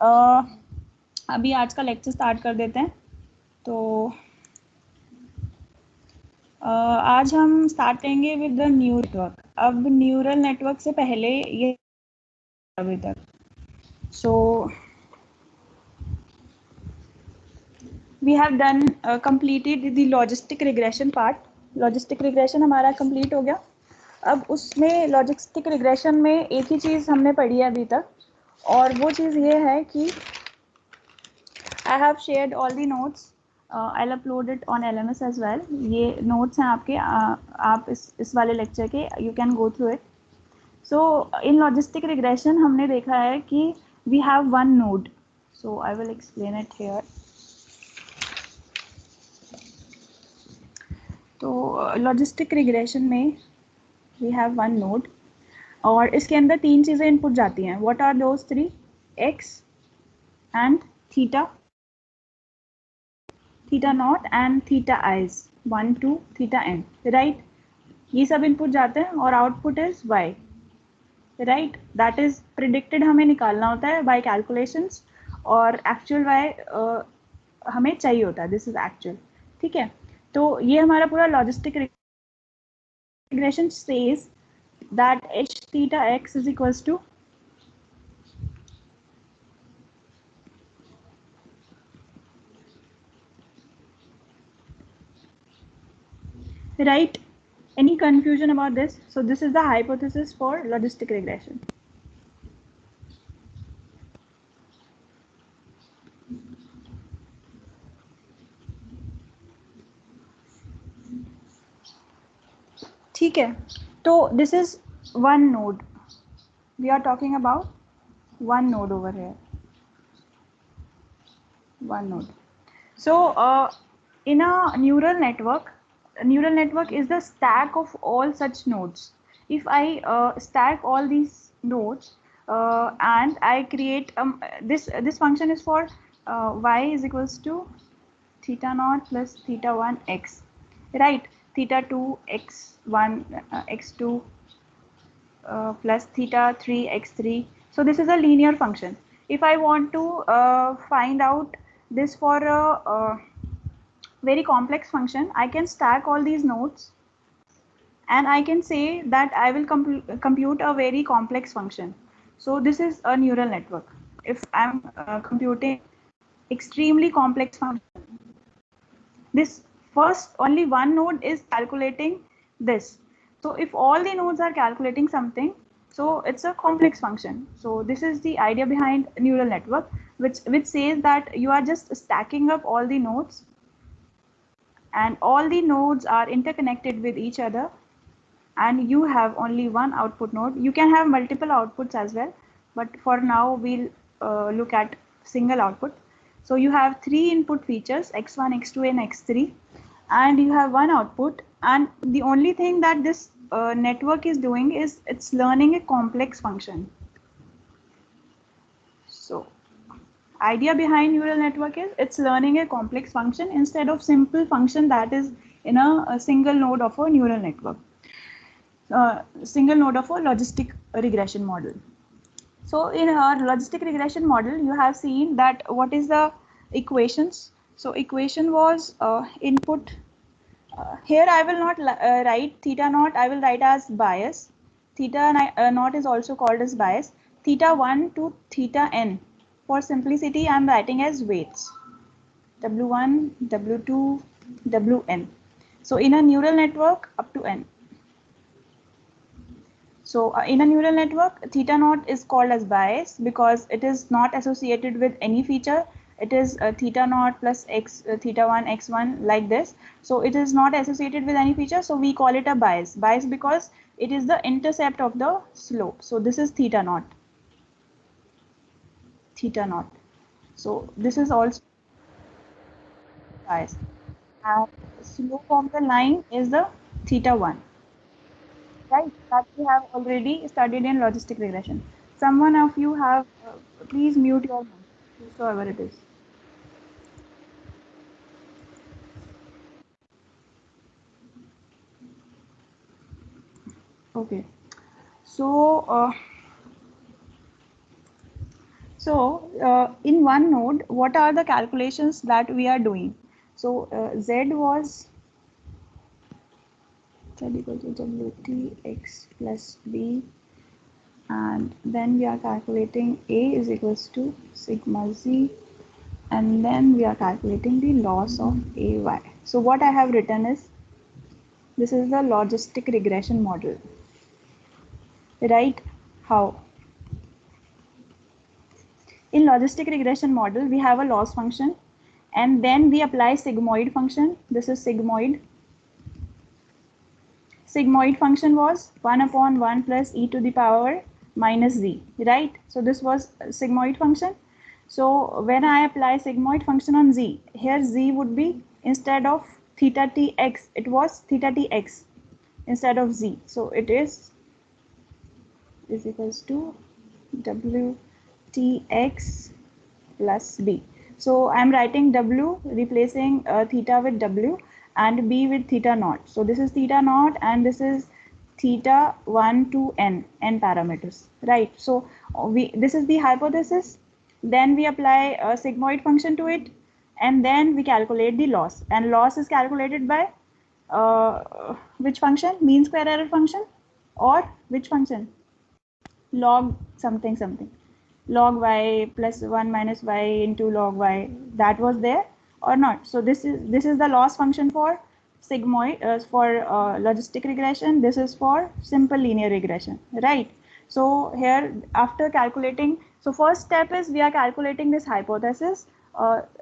अभी आज का लेक्चर स्टार्ट कर देते हैं। तो आज हम स्टार्ट करेंगे विद द न्यूरल नेटवर्क। अब न्यूरल नेटवर्क से पहले ये अभी तक so we have done completed the logistic regression part. Logistic regression हमारा कंप्लीट हो गया। अब उसमें लॉजिस्टिक रिग्रेशन में एक ही चीज़ हमने पढ़ी है अभी तक, और वो चीज़ ये है कि I have shared all the notes. I'll upload it on LMS as well. ये notes हैं आपके, आप इस वाले lecture के you can go through it. So in logistic regression हमने देखा है कि we have one node. So I will explain it here. तो logistic regression में we have one node और इसके अंदर तीन चीज़ें input जाती हैं. What are those three? X and theta. Theta naught and theta i's 1 to theta n, right. ये सब इनपुट जाते हैं और output is Y, right. That is predicted हमें निकालना होता है बाय कैलकुलेशंस, और एक्चुअल वाई हमें चाहिए होता है, दिस इज एक्चुअल, ठीक है। तो ये हमारा पूरा logistic regression says that H theta X is equals to right. Any confusion about this? So this is the hypothesis for logistic regression. ठीक है, तो this is one node. We are talking about one node over here. One node. So in a neural network is the stack of all such nodes. If I stack all these nodes and I create this function is for y is equals to theta naught plus theta 1 x, right? Theta 2 x1 x2 plus theta 3 x3. So this is a linear function. If I want to find out this for a very complex function, I can stack all these nodes and I can say that I will compute a very complex function. So this is a neural network. If I'm computing extremely complex function, this first only one node is calculating this. So if all the nodes are calculating something, so it's a complex function. So this is the idea behind neural network, which says that you are just stacking up all the nodes and all the nodes are interconnected with each other, and you have only one output node. You can have multiple outputs as well, but for now we'll look at single output. So you have three input features, x1, x2 and x3, and you have one output, and the only thing that this network is doing is it's learning a complex function. So idea behind neural network is it's learning a complex function instead of simple function that is in a single node of a neural network, single node of a logistic regression model. So in our logistic regression model, you have seen that what is the equations. So equation was input. Here I will not write theta naught, I will write as bias. Theta naught is also called as bias. Theta 1 to theta n. For simplicity, I am writing as weights. W1, W2, Wn. So in a neural network, up to n. So in a neural network, theta naught is called as bias because it is not associated with any feature. It is theta naught plus x, theta 1, x1 like this. So it is not associated with any feature. So we call it a bias. Bias because it is the intercept of the slope. So this is theta naught. Theta naught. So this is also bias. And slope of the line is the theta 1. Right, that we have already studied in logistic regression. Someone of you have, please mute your mic, whosoever it is. Okay, so So in one node, what are the calculations that we are doing? So z was z equal to wtx plus b, and then we are calculating a is equals to sigma z, and then we are calculating the loss of ay. So what I have written is, this is the logistic regression model, right? How? In logistic regression model, we have a loss function, and then we apply sigmoid function. This is sigmoid. Sigmoid function was 1 upon 1 plus e to the power minus z, right? So this was sigmoid function. So when I apply sigmoid function on z, here z would be, instead of theta tx, it was theta tx instead of z. So it is equals to w tx plus b. So I'm writing w, replacing theta with w, and b with theta naught. So this is theta naught, and this is theta 1 to n parameters, right? So this is the hypothesis. Then we apply a sigmoid function to it, and then we calculate the loss. And loss is calculated by which function? Mean square error function, or which function? Log something something, log y plus 1 minus y into log y, that was there or not? So this is the loss function for sigmoid, for logistic regression. This is for simple linear regression, right? So here, after calculating, so first step is we are calculating this hypothesis,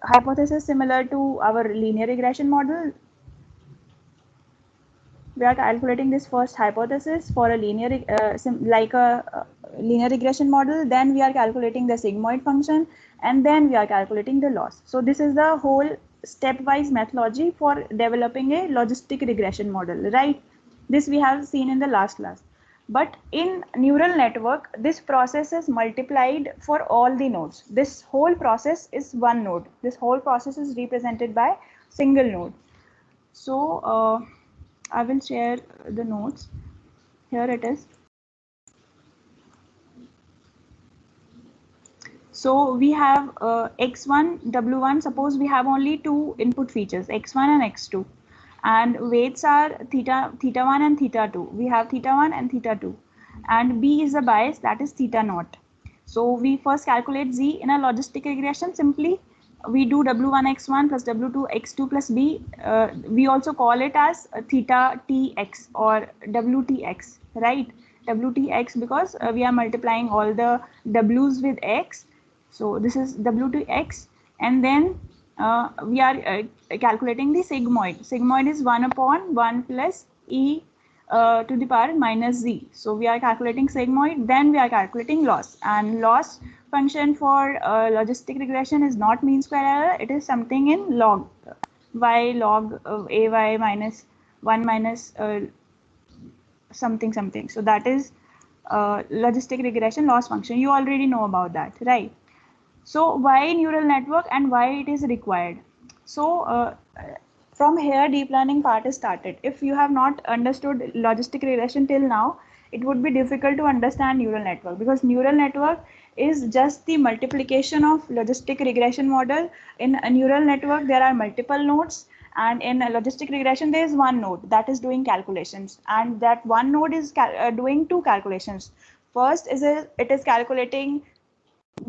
hypothesis similar to our linear regression model. We are calculating this first hypothesis for a linear, like a linear regression model. Then we are calculating the sigmoid function, and then we are calculating the loss. So this is the whole stepwise methodology for developing a logistic regression model, right? This we have seen in the last class. But in neural network, this process is multiplied for all the nodes. This whole process is one node. This whole process is represented by single node. So I will share the notes. Here it is. So we have x1, w1. Suppose we have only two input features, x1 and x2, and weights are theta 1 and theta 2. We have theta 1 and theta 2, and b is the bias, that is theta naught. So we first calculate z in a logistic regression. Simply we do w1 x1 plus w2 x2 plus b. We also call it as theta tx or wtx, right? Wtx, because we are multiplying all the w's with x. So this is w2x, and then we are calculating the sigmoid. Sigmoid is 1 upon 1 plus e to the power minus z. So we are calculating sigmoid, then we are calculating loss. And loss function for logistic regression is not mean square error, it is something in log y log ay minus 1 minus something something. So that is logistic regression loss function. You already know about that, right? So why neural network and why it is required? So from here deep learning part is started. If you have not understood logistic regression till now, it would be difficult to understand neural network, because neural network is just the multiplication of logistic regression model. In a neural network there are multiple nodes, and in a logistic regression there is one node that is doing calculations, and that one node is doing two calculations. First is it is calculating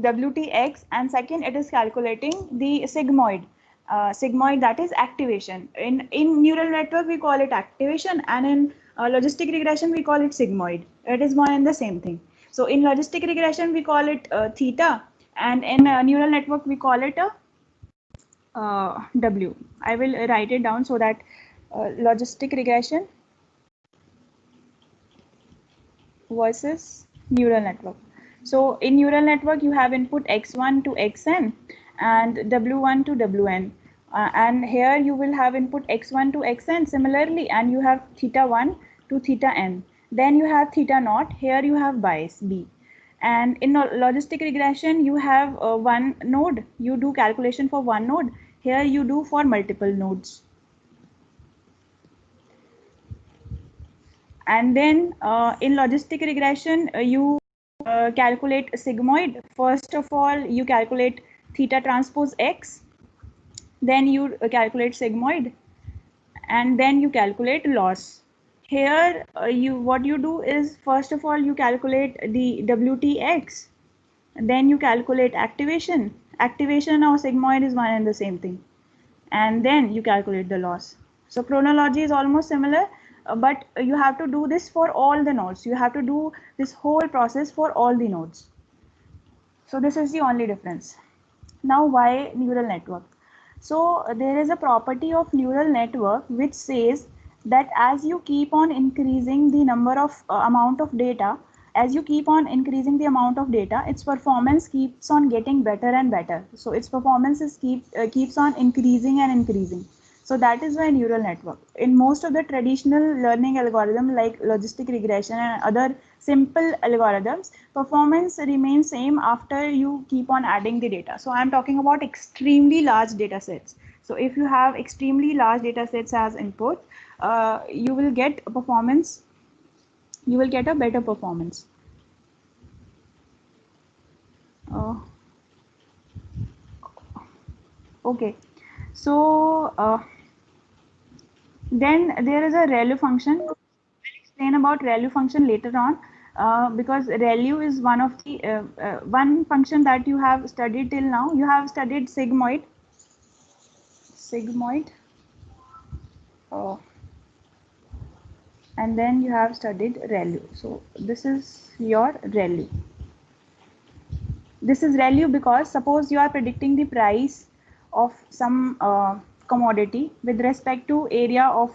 WTX, and second it is calculating the sigmoid. Sigmoid, that is activation. In neural network we call it activation, and in logistic regression we call it sigmoid. It is one and the same thing. So in logistic regression we call it theta, and in neural network we call it a W. I will write it down so that logistic regression versus neural network. So in neural network you have input x1 to xn and w1 to wn, and here you will have input x1 to xn similarly, and you have theta 1 to theta n. Then you have theta naught, here you have bias b. And in logistic regression you have one node, you do calculation for one node, here you do for multiple nodes. And then in logistic regression you calculate sigmoid, first of all, you calculate theta transpose x, then you calculate sigmoid, and then you calculate loss. Here, what you do is, first of all, you calculate the WTX, then you calculate activation. Activation or sigmoid is one and the same thing. And then you calculate the loss. So chronology is almost similar, but you have to do this for all the nodes. You have to do this whole process for all the nodes. So this is the only difference. Now, why neural network? So there is a property of neural network which says that as you keep on increasing the number of amount of data, as you keep on increasing the amount of data, its performance keeps on getting better and better. So its performance is keeps on increasing and increasing. So that is why neural network. In most of the traditional learning algorithm like logistic regression and other simple algorithms, performance remains same after you keep on adding the data. So I'm talking about extremely large data sets. So if you have extremely large data sets as input, you will get a performance, you will get a better performance. Okay, so then there is a ReLU function. I'll explain about ReLU function later on, because ReLU is one of the one function that you have studied till now. You have studied sigmoid, uh, and then you have studied ReLU. So this is your ReLU. This is ReLU because suppose you are predicting the price of some commodity with respect to area of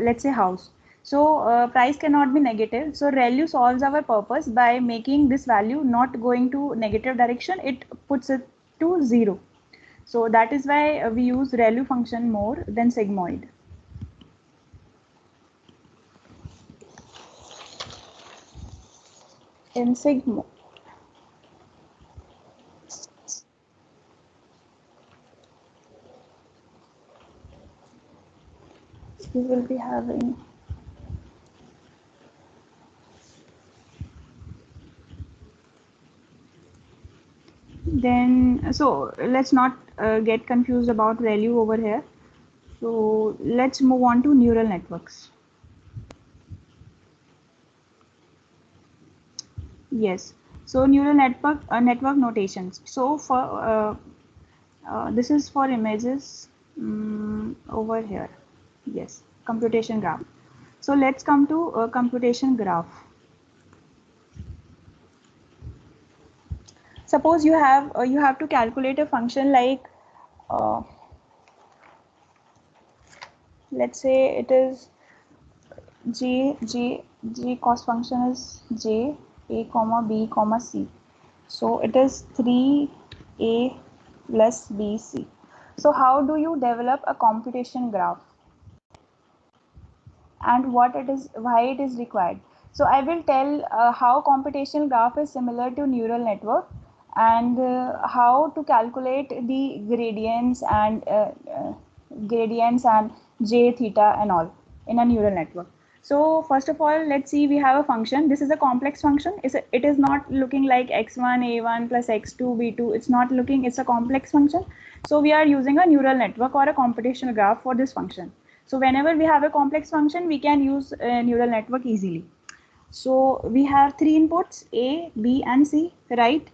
let's say house. So price cannot be negative. So ReLU solves our purpose by making this value not going to negative direction. It puts it to 0. So that is why we use ReLU function more than sigmoid. In sigmoid, we will be having then, so let's not get confused about ReLU over here. So let's move on to neural networks. Yes. So neural network notations. So for this is for images over here. Yes, computation graph. So let's come to computation graph. Suppose you have to calculate a function like let's say it is g cost function is j a comma b comma c. So it is 3a plus bc. So how do you develop a computation graph and what it is, why it is required? So I will tell how computational graph is similar to neural network and how to calculate the gradients and j theta and all in a neural network. So first of all, let's see, we have a function. This is a complex function. It is not looking like x1 a1 plus x2 b2. It's not looking, it's a complex function. So we are using a neural network or a computational graph for this function. So whenever we have a complex function, we can use a neural network easily. So we have three inputs, A, B and C, right?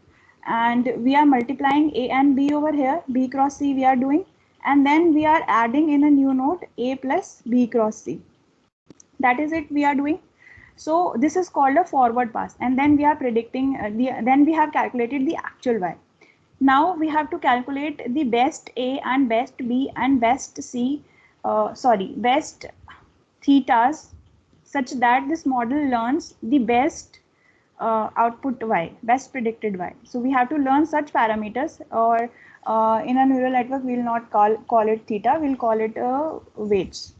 And we are multiplying A and B over here, B cross C we are doing. And then we are adding in a new node, A plus B cross C. That is it we are doing. So this is called a forward pass. And then we are predicting, then we have calculated the actual Y. Now we have to calculate the best A and best B and best C, best thetas, such that this model learns the best output Y, best predicted Y. So we have to learn such parameters, or in a neural network, we will not call it theta, we'll call it weights.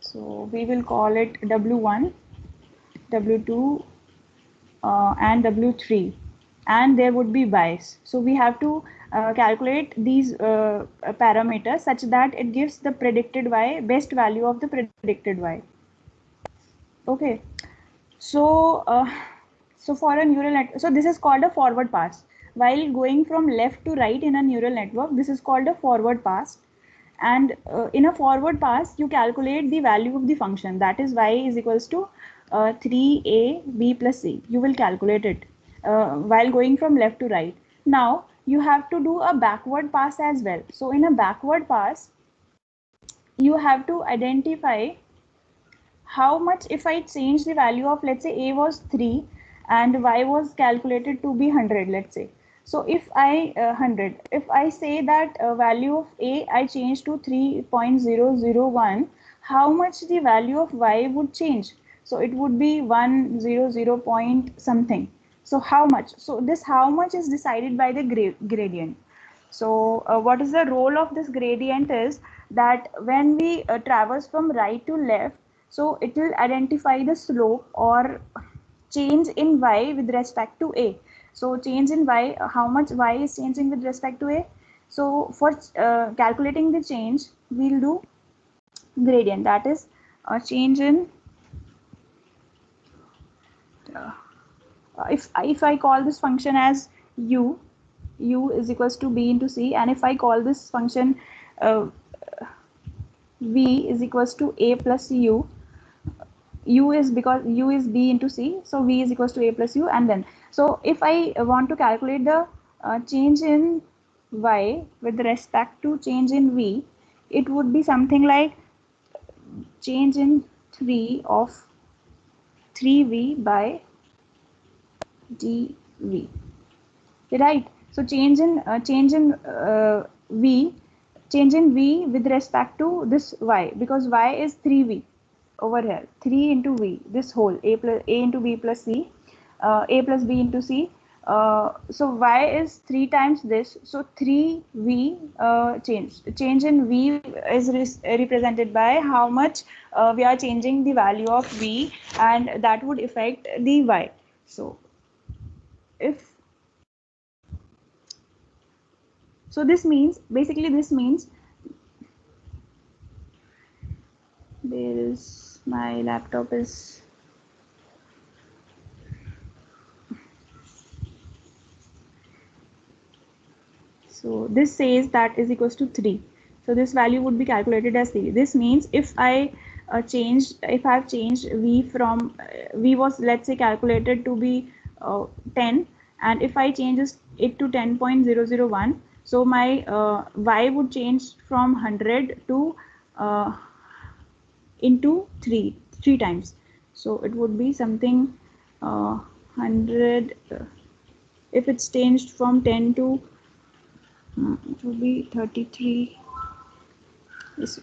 So we will call it W1, W2, and W3, and there would be bias. So we have to calculate these parameters such that it gives the predicted Y, best value of the predicted Y. Okay. So, so for a neural net, so this is called a forward pass. While going from left to right in a neural network, this is called a forward pass. And in a forward pass, you calculate the value of the function, that is y is equals to 3ab plus c. You will calculate it while going from left to right. Now you have to do a backward pass as well. So in a backward pass, you have to identify how much, if I change the value of, let's say a was 3 and y was calculated to be 100, let's say. So if I 100, if I say that value of a I change to 3.001, how much the value of y would change? So it would be 100 point something. So how much? So this how much is decided by the gradient. So what is the role of this gradient is that when we traverse from right to left, so it will identify the slope or change in y with respect to a. So change in y, how much y is changing with respect to a. So for calculating the change, we'll do gradient, that is a change in if I call this function as u is equals to b into c, and if I call this function uh, v is equals to a plus u is because u is b into c, so v is equals to a plus u, and then so if I want to calculate the change in y with respect to change in v, it would be something like change in 3 of 3v by dv, right? So change in v, change in v with respect to this y, because y is 3v over here, 3 into v, this whole a into b plus c, a plus b into c. So y is 3 times this, so 3v change in v is represented by how much we are changing the value of v, and that would affect the y. So if so this means, basically this means, there is, my laptop is, so this says that is equals to 3. So this value would be calculated as 3. This means if I if I have changed v from v was, let's say, calculated to be 10, and if I change it to 10.001, so my y would change from 100 to into 3 times. So it would be something 100, if it's changed from 10 to it would be 33. This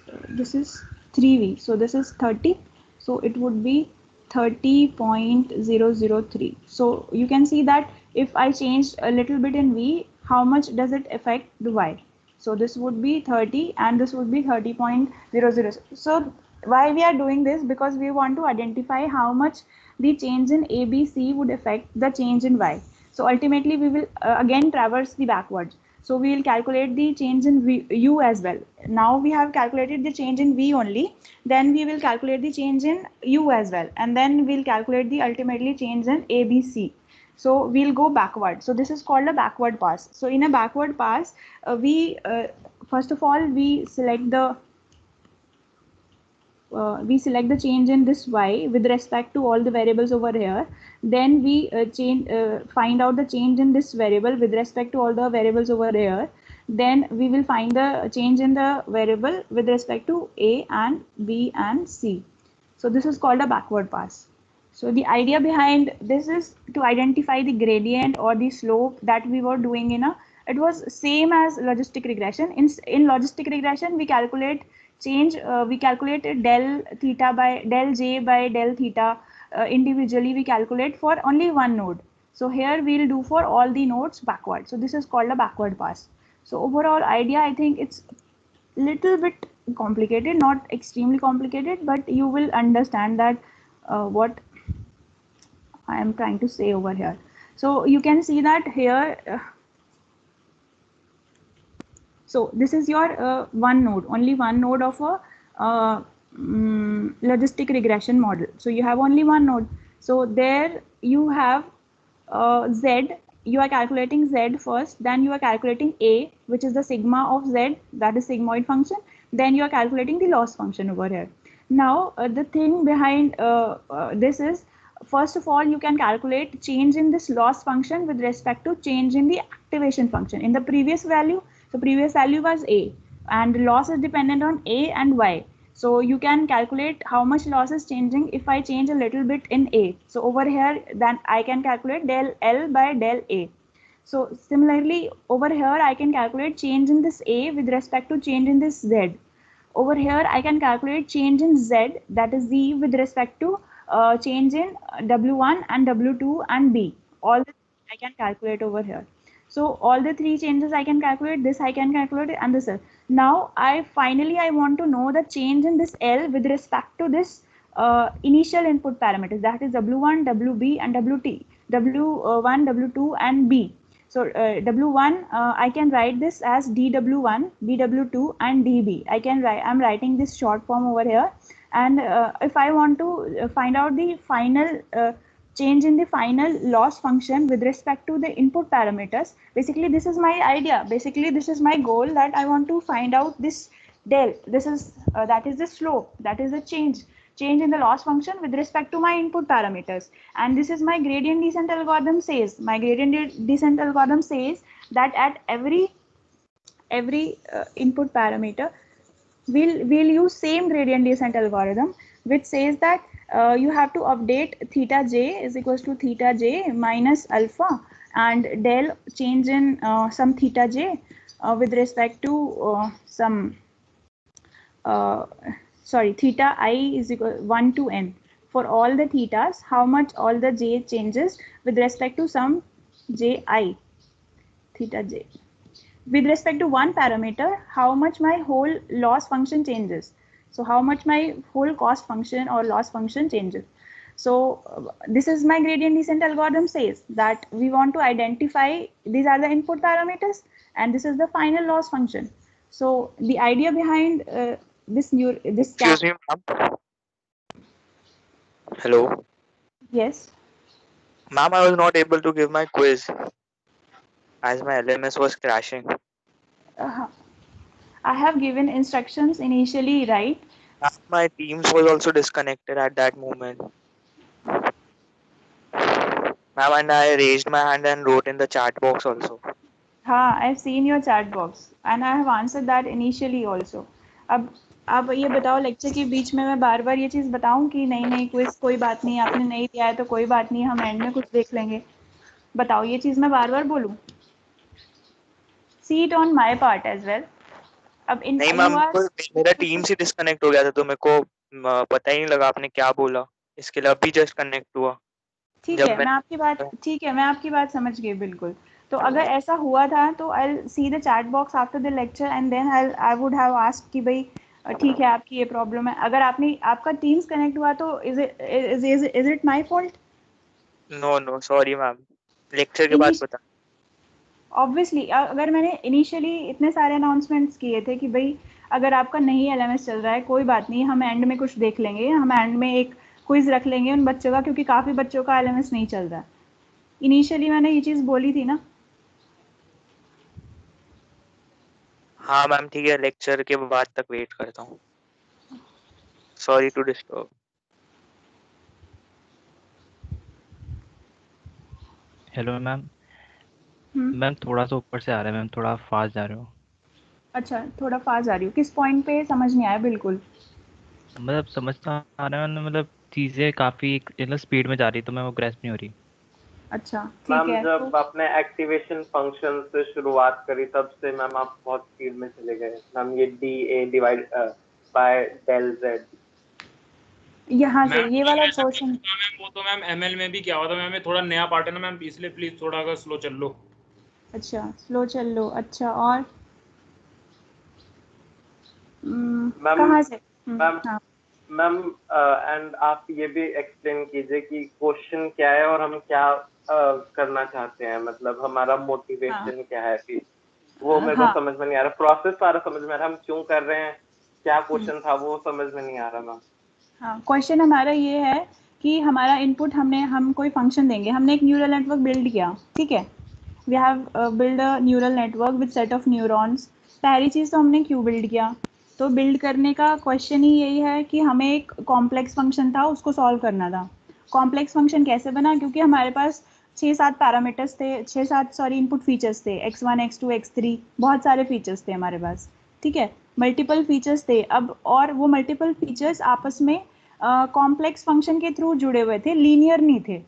is 3v, so this is 30, so it would be 30.003. So you can see that if I changed a little bit in v, how much does it affect the y? So this would be 30 and this would be 30.00. So why we are doing this? Because we want to identify how much the change in ABC would affect the change in y. So ultimately we will again traverse the backwards. So we will calculate the change in u as well. Now we have calculated the change in v only, then we will calculate the change in u as well, and then we'll calculate the ultimately change in ABC. So we'll go backward. So this is called a backward pass. So in a backward pass, we first of all we select the change in this y with respect to all the variables over here. Then we find out the change in this variable with respect to all the variables over here. Then we will find the change in the variable with respect to a and b and c. So this is called a backward pass. So the idea behind this is to identify the gradient or the slope that we were doing in a, it was same as logistic regression. In logistic regression, we calculate change, we calculate del theta by del j by del theta individually, we calculate for only one node. So here we'll do for all the nodes backward. So this is called a backward pass. So overall idea, I think it's little bit complicated, not extremely complicated, but you will understand that what I am trying to say over here. So you can see that here. So this is your one node, only one node of a logistic regression model. So you have only one node. So there you have Z, you are calculating Z first, then you are calculating A, which is the sigma of Z, that is sigmoid function, then you are calculating the loss function over here. Now, the thing behind this is, first of all, you can calculate change in this loss function with respect to change in the activation function. In the previous value, the previous value was A, and loss is dependent on A and Y. So you can calculate how much loss is changing if I change a little bit in A. So over here, then I can calculate del L by del A. So similarly, over here, I can calculate change in this A with respect to change in this Z. Over here, I can calculate change in Z, that is Z, with respect to change in W1 and W2 and B. All the I can calculate over here. So all the three changes I can calculate, this I can calculate, and this. Now I want to know the change in this L with respect to this initial input parameters, that is W1, WB and WT, W1, W2 and B. So W1, I can write this as DW1, DW2 and DB. I'm writing this short form over here. And if I want to find out the final change in the final loss function with respect to the input parameters, basically this is my idea. Basically this is my goal, that I want to find out this del. This is that is the slope, that is the change in the loss function with respect to my input parameters. And this is my gradient descent algorithm says. My gradient descent algorithm says that at every input parameter, we'll use same gradient descent algorithm, which says that you have to update theta j is equals to theta j minus alpha, and del change in some theta j with respect to some theta I is equal 1 to n. For all the thetas, how much all the j changes with respect to some ji, theta j. With respect to one parameter, how much my whole loss function changes. So how much my whole cost function or loss function changes. So this is my gradient descent algorithm says that we want to identify, these are the input parameters and this is the final loss function. So the idea behind this Excuse me, ma'am. Hello. Yes. Ma'am, I was not able to give my quiz as my LMS was crashing. I have given instructions initially, right? My Teams was also disconnected at that moment. Ma'am, and I raised my hand and wrote in the chat box also. हाँ, I've seen your chat box and I have answered that initially also. अब ये बताओ, lecture के बीच में मैं बार बार ये चीज़ बताऊं कि नहीं नहीं क्विज कोई बात नहीं, आपने नहीं दिया है तो कोई बात नहीं, हम एंड में कुछ देख लेंगे? बताओ, ये चीज़ मैं बार बार बोलूं? See it on my part as well. अब इन नहीं you मैम, are मेरा टीम से डिस्कनेक्ट हो गया था तो मेरे को पता ही नहीं लगा आपने क्या बोला, इसके लिए अभी जस्ट कनेक्ट हुआ। ठीक जब है, मैं आपकी बात समझ गई बिल्कुल। तो अगर ऐसा हुआ था तो I see the chat box after the lecture and then I would have asked कि भाई ठीक है आपकी ये प्रॉब्लम है। अगर आपका टीम्स कनेक्ट हुआ तो is it my fault? No sorry ma'am, lecture के बाद पता। ऑब्वियसली अगर मैंने इनिशियली इतने सारे अनाउंसमेंट्स किए थे कि भाई अगर आपका नहीं एलएमएस चल रहा है कोई बात नहीं, हम एंड में कुछ देख लेंगे, हम एंड में एक क्विज रख लेंगे उन बच्चों का, क्योंकि काफ़ी बच्चों का एलएमएस नहीं चल रहा है। इनिशियली मैंने ये चीज़ बोली थी ना। हाँ मैम ठीक है, लेक्चर के बाद तक वेट करता हूँ। Sorry to disturb. Hello ma'am. Ma'am थोड़ा सा ऊपर से आ रहा है मैम, थोड़ा फास्ट जा रहे हो। अच्छा, थोड़ा फास्ट जा रही हूँ, किस पॉइंट पे समझ नहीं आया बिल्कुल। मतलब समझ तो आ रहा है, मतलब चीज़ें काफ़ी मतलब स्पीड में जा रही, तो मैं वो ग्रेस्प नहीं हो रही। अच्छा ठीक मैम है। जब आपने एक्टिवेशन फंक्शन से शुरुआत करी तब से मैम आप बहुत स्पीड में चले गए मैम। ये D A divide by del Z यहाँ से ये वाला पोर्शन। मैम वो तो मैम एमएल में भी क्या हुआ था मैम, ये थोड़ा नया पार्ट है ना मैम, इसलिए प्लीज थोड़ा अगर स्लो चल लो। अच्छा स्लो चल लो। अच्छा और कहाँ से? मैम हाँ मैम एंड आप ये भी एक्सप्लेन कीजिए कि क्वेश्चन क्या है और हम क्या करना चाहते हैं, मतलब हमारा मोटिवेशन क्या है फिर वो मेरे को समझ में नहीं आ रहा। प्रोसेस सारा समझ में आ रहा, हम क्यों कर रहे हैं, क्या क्वेश्चन था वो समझ में नहीं आ रहा मैम। हाँ, क्वेश्चन हमारा ये है कि हमारा इनपुट हम कोई फंक्शन देंगे, हमने एक न्यूरल नेटवर्क बिल्ड किया, ठीक है, we have build a neural network with set of neurons. पहली चीज़ तो हमने क्यों बिल्ड किया, तो बिल्ड करने का क्वेश्चन ही यही है कि हमें एक कॉम्प्लेक्स फंक्शन था, उसको सॉल्व करना था। कॉम्प्लेक्स फंक्शन कैसे बना, क्योंकि हमारे पास 6-7 पैरामीटर्स थे, 6-7 सॉरी इनपुट फीचर्स थे, x1 x2 x3, बहुत सारे फीचर्स थे हमारे पास, ठीक है, मल्टीपल फीचर्स थे। अब और वो मल्टीपल फीचर्स आपस में कॉम्प्लेक्स फंक्शन के थ्रू जुड़े हुए थे, लीनियर नहीं थे,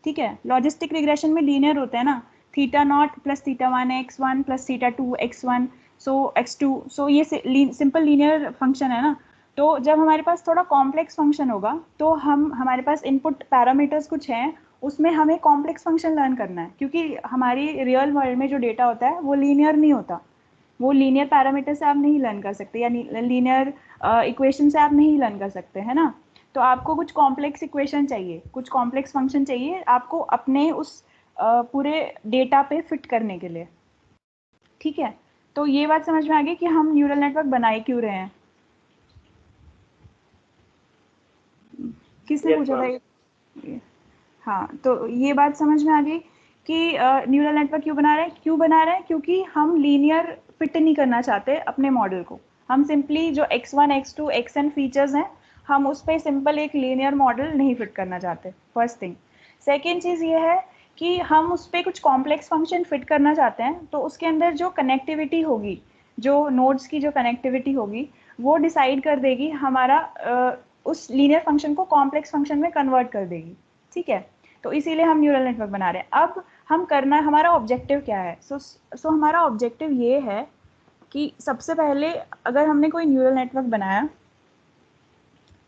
ठीक है। लॉजिस्टिक रिग्रेशन में लीनियर होते हैं ना, theta naught plus theta 1 x1 plus theta 2 x1 सो x2, सो ये सिंपल लीनियर फंक्शन है ना। तो जब हमारे पास थोड़ा कॉम्प्लेक्स फंक्शन होगा तो हमारे पास इनपुट पैरामीटर्स कुछ हैं, उसमें हमें कॉम्प्लेक्स फंक्शन लर्न करना है, क्योंकि हमारी रियल वर्ल्ड में जो डेटा होता है वो लीनियर नहीं होता, वो लीनियर पैरामीटर से आप नहीं लर्न कर सकते, या लीनियर इक्वेशन से आप नहीं लर्न कर सकते, है ना। तो आपको कुछ कॉम्प्लेक्स इक्वेशन चाहिए, कुछ कॉम्प्लेक्स फंक्शन चाहिए आपको अपने उस पूरे डेटा पे फिट करने के लिए, ठीक है। तो ये बात समझ में आ गई कि हम न्यूरल नेटवर्क बनाए क्यों रहे हैं। किसने Yes, पूछा था ma'am. ये? हाँ, तो ये बात समझ में आ गई कि न्यूरल नेटवर्क क्यों बना रहे हैं, क्योंकि हम लीनियर फिट नहीं करना चाहते अपने मॉडल को। हम सिंपली जो x1 x2 xn फीचर्स हैं, हम उस पर सिंपल एक लीनियर मॉडल नहीं फिट करना चाहते, फर्स्ट थिंग। सेकेंड चीज़ ये है कि हम उस पर कुछ कॉम्प्लेक्स फंक्शन फिट करना चाहते हैं, तो उसके अंदर जो कनेक्टिविटी होगी, जो नोड्स की जो कनेक्टिविटी होगी, वो डिसाइड कर देगी हमारा उस लीनियर फंक्शन को कॉम्प्लेक्स फंक्शन में कन्वर्ट कर देगी, ठीक है। तो इसीलिए हम न्यूरल नेटवर्क बना रहे हैं। अब हम करना, हमारा ऑब्जेक्टिव क्या है, सो हमारा ऑब्जेक्टिव ये है कि सबसे पहले अगर हमने कोई न्यूरल नेटवर्क बनाया,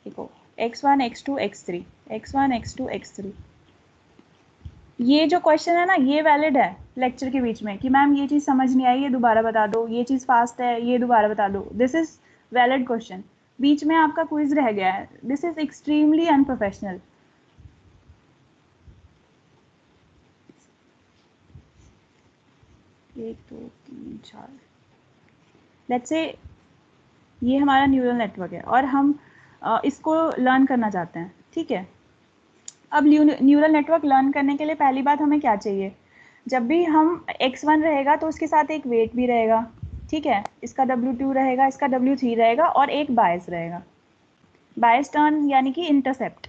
देखो x1 x2 x3 x1 x2 x3, ये जो क्वेश्चन है ना, ये वैलिड है लेक्चर के बीच में कि मैम ये चीज़ समझ नहीं आई, ये दोबारा बता दो, ये चीज़ फास्ट है, ये दोबारा बता दो, दिस इज वैलिड क्वेश्चन। बीच में आपका क्विज रह गया है, दिस इज एक्सट्रीमली अनप्रोफेशनल। एक दो तीन चार, लेट्स से ये हमारा न्यूरल नेटवर्क है और हम इसको लर्न करना चाहते हैं, ठीक है। अब न्यूरल नेटवर्क लर्न करने के लिए पहली बात हमें क्या चाहिए, जब भी हम x1 रहेगा तो उसके साथ एक वेट भी रहेगा, ठीक है, इसका w2 रहेगा, इसका w3 रहेगा और एक बायस रहेगा। बायस टर्न यानी कि इंटरसेप्ट,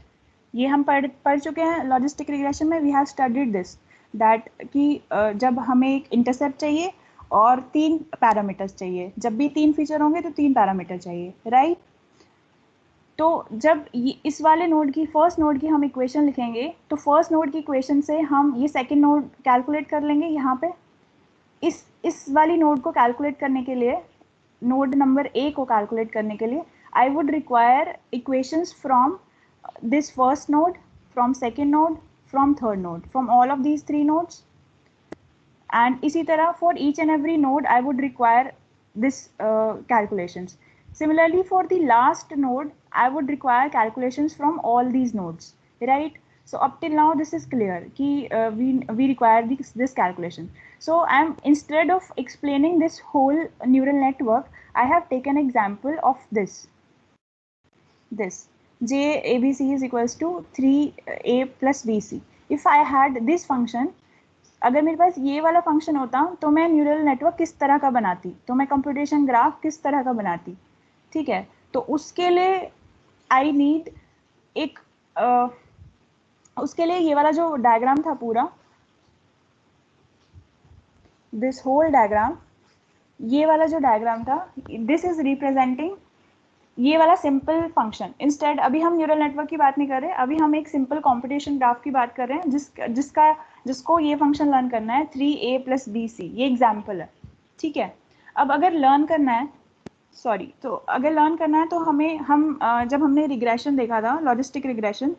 ये हम पढ़ चुके हैं लॉजिस्टिक रिग्रेशन में, we have studied this that कि जब हमें एक इंटरसेप्ट चाहिए और 3 पैरामीटर्स चाहिए, जब भी 3 फीचर होंगे तो 3 पैरामीटर चाहिए, राइट। तो जब इस वाले नोड की, फर्स्ट नोड की हम इक्वेशन लिखेंगे, तो फर्स्ट नोड की इक्वेशन से हम ये सेकंड नोड कैलकुलेट कर लेंगे। यहाँ पे इस वाली नोड को कैलकुलेट करने के लिए, नोड नंबर ए को कैलकुलेट करने के लिए, I would require equations from this first node, from second node, from third node, from all of these 3 nodes, and इसी तरह for each and every node I would require this calculations. Similarly for the last node I would require calculations from all these nodes, right. So up till now this is clear कि we require this calculation. So I'm, instead of explaining this whole neural network, I have taken example of this j abc is equals to 3a plus bc. if I had this function, अगर मेरे पास ये वाला function होता तो मैं neural network किस तरह का बनाती, तो मैं कंप्यूटेशन ग्राफ किस तरह का बनाती, ठीक है। तो उसके लिए आई नीड एक उसके लिए ये वाला जो डायग्राम था पूरा, दिस होल डायग्राम, ये वाला जो डायग्राम था, दिस इज रिप्रेजेंटिंग ये वाला सिंपल फंक्शन। इंस्टेड अभी हम न्यूरल नेटवर्क की बात नहीं कर रहे, अभी हम एक सिंपल कंप्यूटेशन ग्राफ की बात कर रहे हैं जिसको ये फंक्शन लर्न करना है 3a plus bc, ये एग्जाम्पल है, ठीक है। अब अगर लर्न करना है, तो अगर लर्न करना है तो हम जब हमने रिग्रेशन देखा था, लॉजिस्टिक रिग्रेशन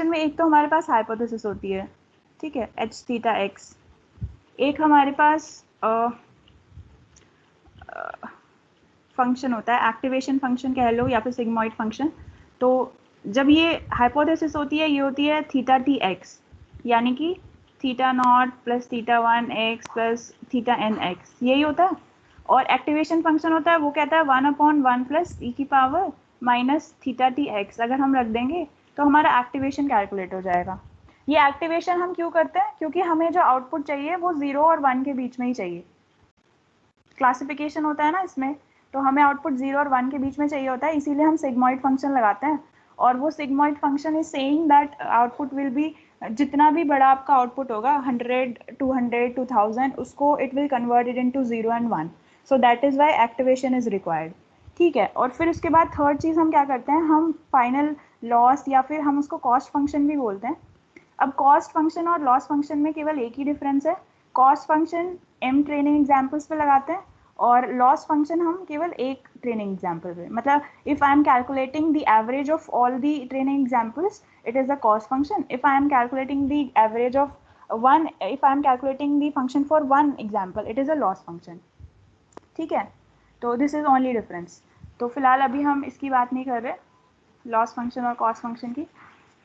में एक तो हमारे पास हाइपोथेसिस होती है, ठीक है, h थीटा x, एक हमारे पास फंक्शन होता है, एक्टिवेशन फंक्शन कह लो या फिर सिग्मॉइड फंक्शन। तो जब ये हाइपोथेसिस होती है, ये होती है थीटा टी एक्स, यानी कि theta naught plus theta 1 x plus theta n x, यही होता है। और एक्टिवेशन फंक्शन होता है वो कहता है 1/1 प्लस ई की power minus theta T x, अगर हम रख देंगे तो हमारा एक्टिवेशन कैलकुलेट हो जाएगा। ये एक्टिवेशन हम क्यों करते हैं? क्योंकि हमें जो आउटपुट चाहिए वो 0 और 1 के बीच में ही चाहिए। क्लासिफिकेशन होता है ना इसमें, तो हमें आउटपुट 0 और 1 के बीच में चाहिए होता है, इसीलिए हम सिग्मॉइड फंक्शन लगाते हैं। और वो sigmoid function is saying that output will be, जितना भी बड़ा आपका आउटपुट होगा 100, 200, 2000, उसको it will converted into 0 and 1। So that is why activation is required. ठीक है, और फिर उसके बाद थर्ड चीज़ हम क्या करते हैं, हम फाइनल लॉस या फिर हम उसको कॉस्ट फंक्शन भी बोलते हैं। अब कॉस्ट फंक्शन और लॉस फंक्शन में केवल एक ही डिफरेंस है, cost function m training examples पे लगाते हैं और लॉस फंक्शन हम केवल एक ट्रेनिंग एग्जाम्पल पे। मतलब if I am calculating the average of all the training examples it is a cost function, if I am calculating the average of one, if I am calculating the function for one example it is a loss function. ठीक है, तो this is only difference. तो फिलहाल अभी हम इसकी बात नहीं कर रहे, लॉस फंक्शन और कॉस्ट फंक्शन की।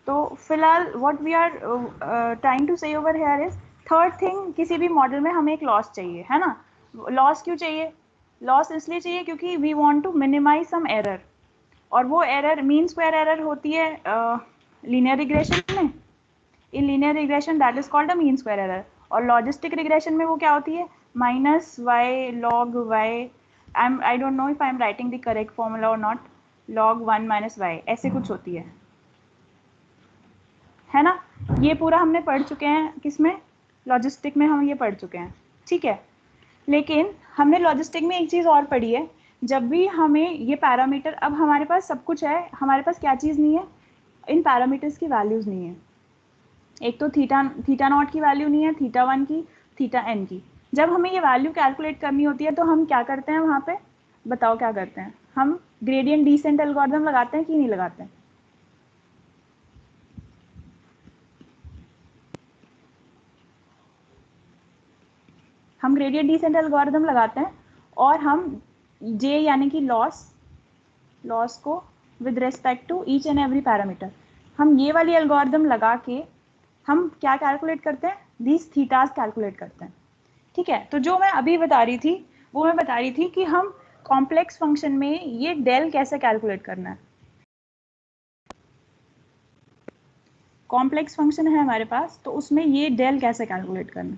तो फिलहाल what we are trying to say over here is third thing, किसी भी मॉडल में हमें एक लॉस चाहिए, है ना। लॉस क्यों चाहिए? लॉस इसलिए चाहिए क्योंकि we want to minimize some error, और वो एरर मीन स्क्वायर एरर होती है लीनियर रिग्रेशन में। In linear regression that is called a mean square error. और लॉजिस्टिक रिग्रेशन में वो क्या होती है, minus y log y, I don't know if I am writing the correct formula और नॉट, log 1 माइनस वाई ऐसे कुछ होती है ना। ये पूरा हमने पढ़ चुके हैं, किसमें, लॉजिस्टिक में हम ये पढ़ चुके हैं। ठीक है, लेकिन हमने लॉजिस्टिक में एक चीज़ और पढ़ी है, जब भी हमें ये पैरामीटर, अब हमारे पास सब कुछ है, हमारे पास क्या चीज़ नहीं है, इन पैरामीटर्स की वैल्यूज़ नहीं है। एक तो थीटा नॉट की वैल्यू नहीं है, थीटा 1 की, थीटा n की। जब हमें ये वैल्यू कैलकुलेट करनी होती है तो हम क्या करते हैं वहाँ पे, बताओ क्या करते हैं, हम ग्रेडियंट डिसेंट एल्गोरिथम लगाते हैं कि नहीं लगाते हैं? हम ग्रेडियंट डिसेंट एल्गोरिथम लगाते हैं और हम जे यानी कि लॉस को with respect to each and every parameter, हम ये वाली एल्गोरिथम लगा के हम क्या कैलकुलेट करते हैं, दीज थीटास कैलकुलेट करते हैं। ठीक है, तो जो मैं अभी बता रही थी वो मैं बता रही थी कि हम कॉम्प्लेक्स फंक्शन में ये डेल कैसे कैलकुलेट करना है। कॉम्प्लेक्स फंक्शन है हमारे पास, तो उसमें ये डेल कैसे कैलकुलेट करना।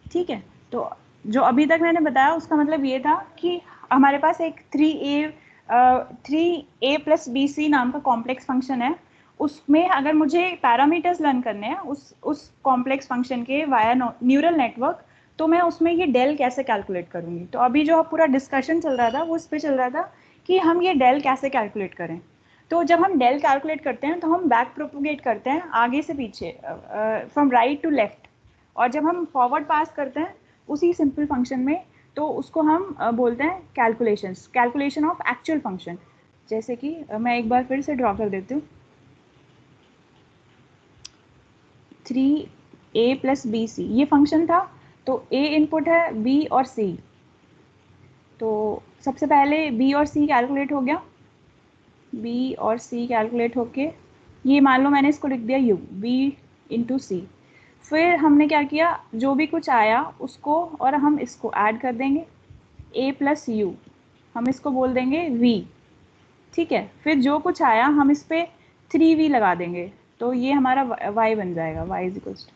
ठीक है, तो जो अभी तक मैंने बताया उसका मतलब ये था कि हमारे पास एक 3a प्लस bc नाम का कॉम्प्लेक्स फंक्शन है, उसमें अगर मुझे पैरामीटर्स लर्न करने हैं उस कॉम्प्लेक्स फंक्शन के वाया न्यूरल नेटवर्क, तो मैं उसमें ये डेल कैसे कैलकुलेट करूँगी। तो अभी जो पूरा डिस्कशन चल रहा था वो इस पर चल रहा था कि हम ये डेल कैसे कैलकुलेट करें। तो जब हम डेल कैलकुलेट करते हैं तो हम बैक प्रोपोगेट करते हैं आगे से पीछे, फ्रॉम राइट टू लेफ्ट, और जब हम फॉरवर्ड पास करते हैं उसी सिंपल फंक्शन में, तो उसको हम बोलते हैं कैलकुलेशन ऑफ एक्चुअल फंक्शन। जैसे कि मैं एक बार फिर से ड्रॉ कर देती हूँ, 3a प्लस बी सी ये फंक्शन था, तो a इनपुट है, b और c, तो सबसे पहले b और c कैलकुलेट हो गया, b और c कैलकुलेट होके ये मान लो मैंने इसको लिख दिया u, b इंटू सी। फिर हमने क्या किया, जो भी कुछ आया उसको और हम इसको ऐड कर देंगे, a प्लस यू, हम इसको बोल देंगे v। ठीक है, फिर जो कुछ आया हम इस पर 3v लगा देंगे, तो ये हमारा y बन जाएगा, y इज इक्वल्स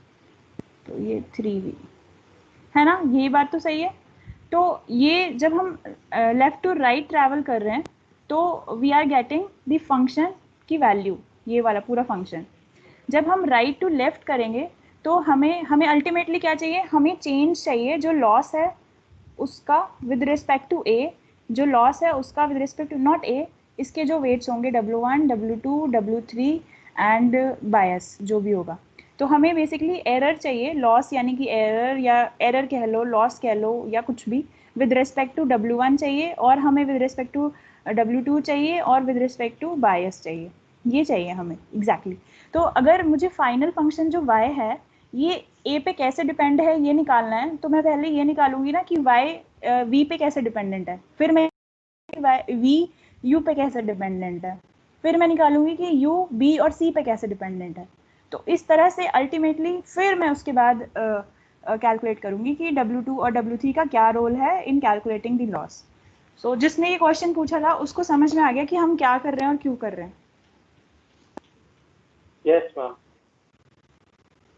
तो ये 3v है ना। ये बात तो सही है। तो ये जब हम लेफ्ट टू राइट ट्रैवल कर रहे हैं तो we are getting the function की वैल्यू, ये वाला पूरा फंक्शन। जब हम राइट टू लेफ्ट करेंगे तो हमें अल्टीमेटली क्या चाहिए, हमें चेंज चाहिए जो लॉस है उसका विद रिस्पेक्ट टू ए, जो लॉस है उसका with respect to not A, इसके जो वेट्स होंगे W1, W2, W3 एंड बायस जो भी होगा। तो हमें बेसिकली एरर चाहिए, लॉस यानी कि एरर या एरर कह लो, लॉस कह लो या कुछ भी, विद रिस्पेक्ट टू W1 चाहिए और हमें विद रिस्पेक्ट टू W2 चाहिए और विद रिस्पेक्ट टू बायस चाहिए, ये चाहिए हमें एग्जैक्टली। तो अगर मुझे फाइनल फंक्शन जो y है ये a पे कैसे डिपेंड है ये निकालना है, तो मैं पहले ये निकालूंगी ना कि y v पे कैसे डिपेंडेंट है, फिर मैं v u पे कैसे डिपेंडेंट है, फिर मैं निकालूंगी कि u b और c पे कैसे डिपेंडेंट है। तो इस तरह से अल्टीमेटली फिर मैं उसके बाद कैलकुलेट करूंगी कि W2 और W3 का क्या रोल है इन कैलकुलेटिंग द लॉस। सो जिसने ये क्वेश्चन पूछा था उसको समझ में आ गया कि हम क्या कर रहे हैं और क्यों कर रहे हैं। Yes ma'am.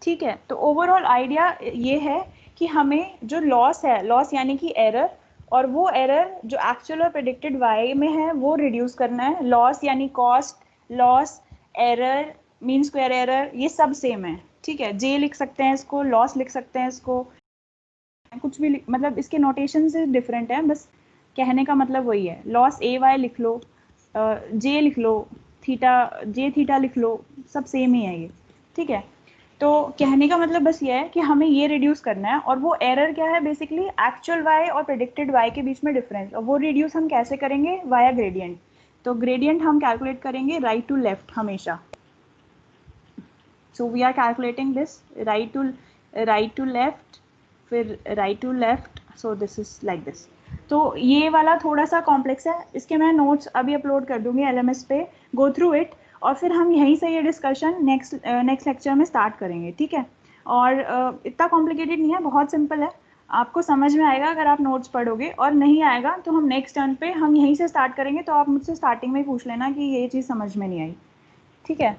ठीक है, तो ओवरऑल आइडिया ये है कि हमें जो लॉस है, लॉस यानी कि एरर, और वो एरर जो एक्चुअल और प्रेडिक्टेड वाई में है वो रिड्यूस करना है। लॉस यानी cost, loss, error, mean square error, ये सब सेम है। ठीक है, जे लिख सकते हैं इसको, लॉस लिख सकते हैं इसको, कुछ भी मतलब इसके नोटेशन से डिफरेंट है, बस कहने का मतलब वही है। लॉस ए वाई लिख लो, जे लिख लो, थीटा जे थीटा लिख लो, सब सेम ही है ये। ठीक है, तो कहने का मतलब बस ये है कि हमें ये रिड्यूस करना है, और वो एरर क्या है, बेसिकली एक्चुअल वाई और प्रेडिक्टेड वाई के बीच में डिफरेंस, और वो रिड्यूस हम कैसे करेंगे, वाया ग्रेडियंट। तो ग्रेडियंट हम कैलकुलेट करेंगे राइट टू लेफ्ट हमेशा। So we are calculating this right to left, फिर right to left, so this is like this. तो ये वाला थोड़ा सा कॉम्प्लेक्स है, इसके मैं नोट्स अभी अपलोड कर दूंगी LMS पे, गो थ्रू इट, और फिर हम यहीं से ये डिस्कशन नेक्स्ट लेक्चर में स्टार्ट करेंगे। ठीक है, और इतना कॉम्प्लिकेटेड नहीं है, बहुत सिंपल है, आपको समझ में आएगा अगर आप नोट्स पढ़ोगे, और नहीं आएगा तो हम नेक्स्ट टर्न पे हम यहीं से स्टार्ट करेंगे, तो आप मुझसे स्टार्टिंग में ही पूछ लेना कि ये चीज़ समझ में नहीं आई। ठीक है,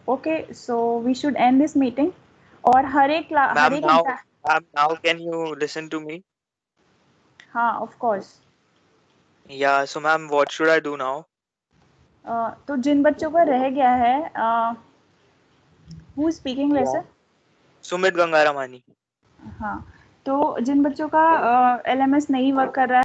okay, so we should end this meeting. और हर एक Ma'am, now can you listen to me? हाँ, of course. Yeah, so ma'am, what should I do now? तो जिन बच्चों का रह गया है, हु स्पीकिंग वैसे? Sumit Gangaramani. हाँ, तो जिन बच्चों का LMS नहीं वर्क कर रहा है,